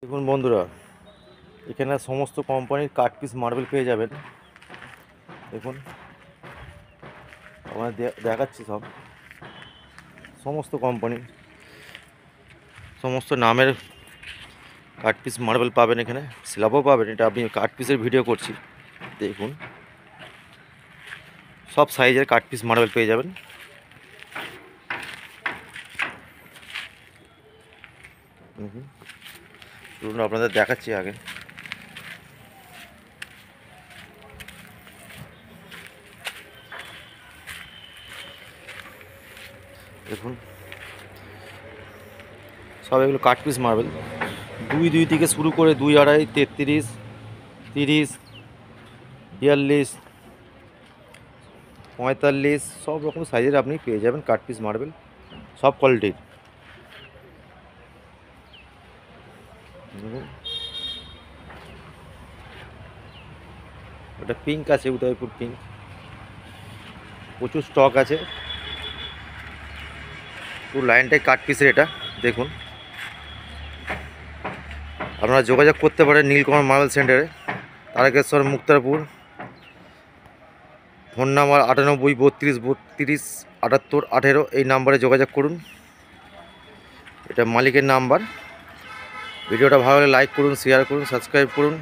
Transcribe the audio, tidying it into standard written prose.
দেখুন বন্ধুরা, এখানে সমস্ত কোম্পানির কাট পিস মার্বেল পেয়ে যাবেন। দেখুন আমরা দেখাচ্ছি সমস্ত কোম্পানি, সমস্ত নামের কাট পিস মার্বেল পাবেন। এখানে স্ল্যাবও পাবেন। এটা আমি কাট পিসের ভিডিও করছি। দেখুন সব সাইজের কাট পিস মার্বেল পেয়ে যাবেন। চলুন আপনাদের দেখাচ্ছি আগে। দেখুন সব এগুলো কাট পিস মার্বেল, 2 থেকে শুরু করে 2, 2.5, 33, 30, 42, 45 সব রকম সাইজের আপনি পেয়ে যাবেন কাট পিস মার্বেল, সব কোয়ালিটির। ওটা পিঙ্ক আছে, উদয়পুর পিঙ্ক, প্রচুর স্টক আছে। পুরো লাইনটাই কাট পিসের। এটা দেখুন, আপনারা যোগাযোগ করতে পারেন নীলকমল মার্বেল সেন্টারে, তারকেশ্বর, মুক্তারপুর। ফোন নাম্বার 98 32 32 78 18, এই নাম্বারে যোগাযোগ করুন। এটা মালিকের নাম্বার। ভিডিওটা ভালো হলে লাইক করুন, শেয়ার করুন, সাবস্ক্রাইব করুন।